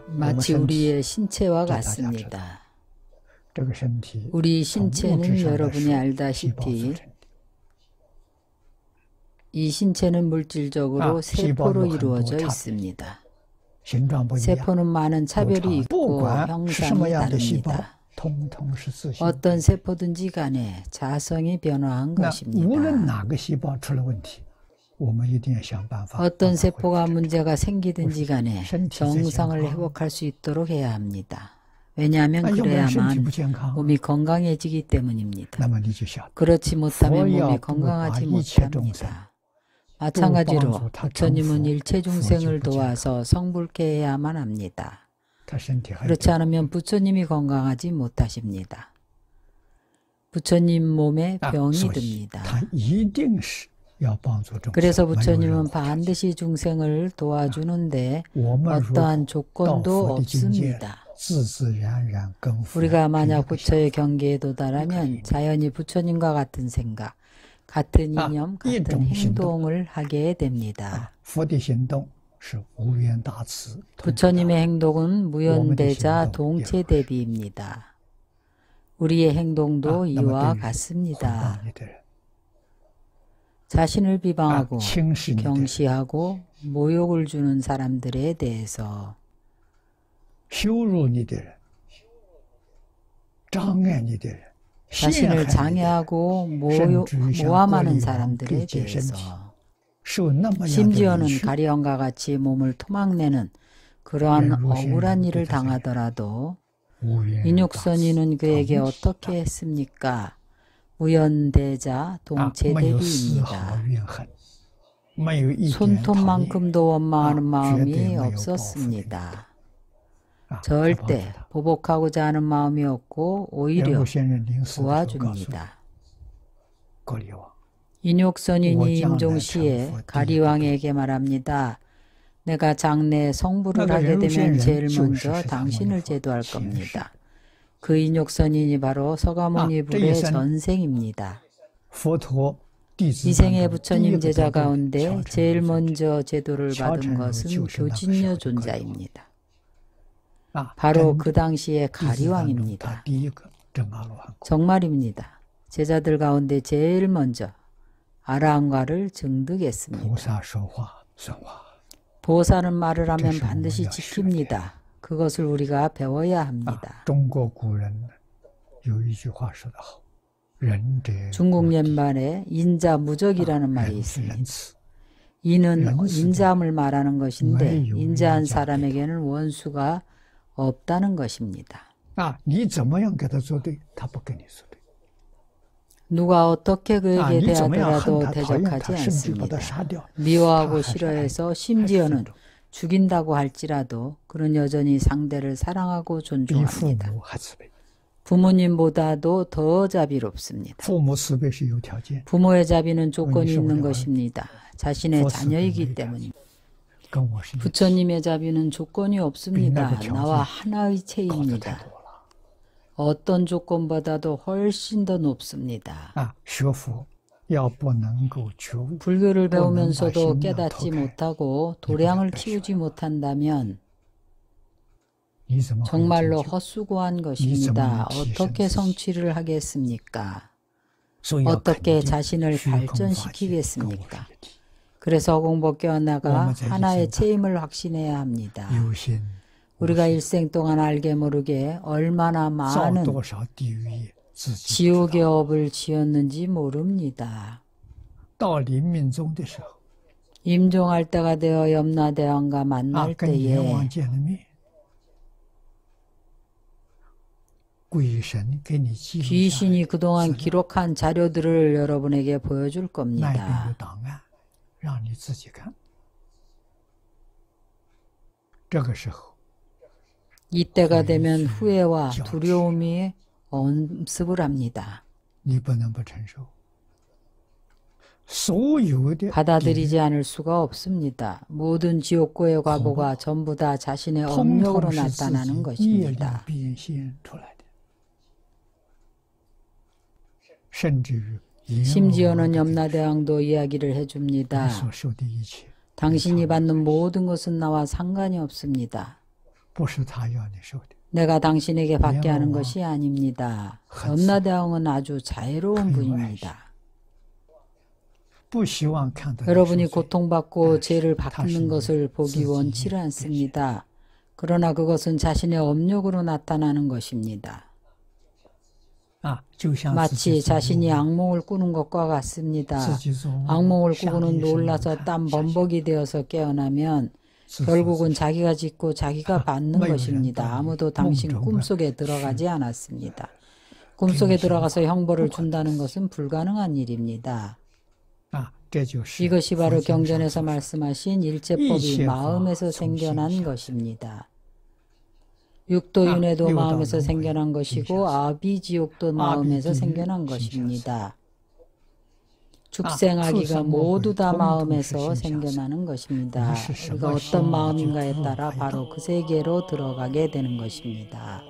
마치 우리의 신체와 같습니다. 우리 신체는 여러분이 알다시피 이 신체는 물질적으로 세포로 이루어져 있습니다. 세포는 많은 차별이 있고 형상이 다릅니다. 어떤 세포든지 간에 자성이 변화한 것입니다. 어떤 세포가 문제가 생기든지 간에 정상을 회복할 수 있도록 해야 합니다. 왜냐하면 그래야만 몸이 건강해지기 때문입니다. 그렇지 못하면 몸이 건강하지 못합니다. 마찬가지로 부처님은 일체중생을 도와서 성불케 해야만 합니다. 그렇지 않으면 부처님이 건강하지 못하십니다. 부처님 몸에 병이 듭니다. 그래서 부처님은 반드시 중생을 도와주는데 어떠한 조건도 없습니다. 우리가 만약 부처의 경계에 도달하면 자연히 부처님과 같은 생각, 같은 이념, 같은 행동을 하게 됩니다. 부처님의 행동은 무연대자 동체대비입니다. 우리의 행동도 이와 같습니다. 자신을 비방하고 경시하고 모욕을 주는 사람들에 대해서 자신을 장애하고 모함하는 사람들에 대해서 심지어는 가리왕과 같이 몸을 토막내는 그러한 억울한 일을 당하더라도 인육선인은 그에게 어떻게 했습니까? 무연대자 동체대비입니다. 손톱만큼도 원망하는 마음이 없었습니다. 절대 보복하고자 하는 마음이 없고 오히려 도와줍니다. 인육선인이 임종시에 가리왕에게 말합니다. 내가 장래에 성불을 하게 되면 제일 먼저 당신을 제도할 겁니다. 그 인육선인이 바로 서가모니 불의 전생입니다. 이생의 부처님 제자 가운데 제일 먼저 제도를 받은 것은 교진녀 존자입니다. 바로 그 당시의 가리왕입니다. 정말입니다. 제자들 가운데 제일 먼저 아라한과를 증득했습니다. 보살은 말을 하면 반드시 지킵니다. 그것을 우리가 배워야 합니다. 중국 옛말에 인자무적이라는 말이 있습니다. 이는 인자함을 말하는 것인데 인자한 사람에게는 원수가 없다는 것입니다. 누가 어떻게 그에게 대하더라도 대적하지 않습니다. 미워하고 싫어해서 심지어는 죽인다고 할지라도 그는 여전히 상대를 사랑하고 존중합니다. 부모님보다도 더 자비롭습니다. 부모의 자비는 조건이 있는 것입니다. 자신의 자녀이기 때문입니다. 부처님의 자비는 조건이 없습니다. 나와 하나의 체입니다. 어떤 조건보다도 훨씬 더 높습니다. 불교를 배우면서도 깨닫지 못하고 도량을 키우지 못한다면 정말로 헛수고한 것입니다. 어떻게 성취를 하겠습니까? 어떻게 자신을 발전시키겠습니까? 그래서 공부 깨어나가 하나의 체임을 확신해야 합니다. 우리가 일생 동안 알게 모르게 얼마나 많은 지옥의 업을 지었는지 모릅니다. 임종할 때가 되어 염라대왕과 만날 때에 귀신이 그동안 기록한 자료들을 여러분에게 보여줄 겁니다. 이때가 되면 후회와 두려움이 엄습을 합니다. 받아들이지 않을 수가 없습니다. 모든 지옥고의 과보가 전부 다 자신의 업력으로 나타나는 것입니다. 심지어는 염라대왕도 이야기를 해줍니다. 당신이 받는 모든 것은 나와 상관이 없습니다. 내가 당신에게 받게 하는 것이 아닙니다. 엄라대왕은 아주 자애로운 분입니다. 여러분이 고통받고 죄를 받는 것을 보기 원치를 않습니다. 그러나 그것은 자신의 업력으로 나타나는 것입니다. 마치 자신이 악몽을 꾸는 것과 같습니다. 악몽을 꾸고는 놀라서 땀 범벅이 되어서 깨어나면 결국은 자기가 짓고 자기가 받는 것입니다. 아무도 당신 꿈속에 들어가지 않았습니다. 꿈속에 들어가서 형벌을 준다는 것은 불가능한 일입니다. 이것이 바로 경전에서 말씀하신 일제법이 마음에서 생겨난 것입니다. 육도윤회도 마음에서 생겨난 것이고 아비지옥도 마음에서 생겨난 것입니다. 축생아기가 모두 다 마음에서 생겨나는 것입니다. 우리가 어떤 마음인가에 따라 바로 그 세계로 들어가게 되는 것입니다.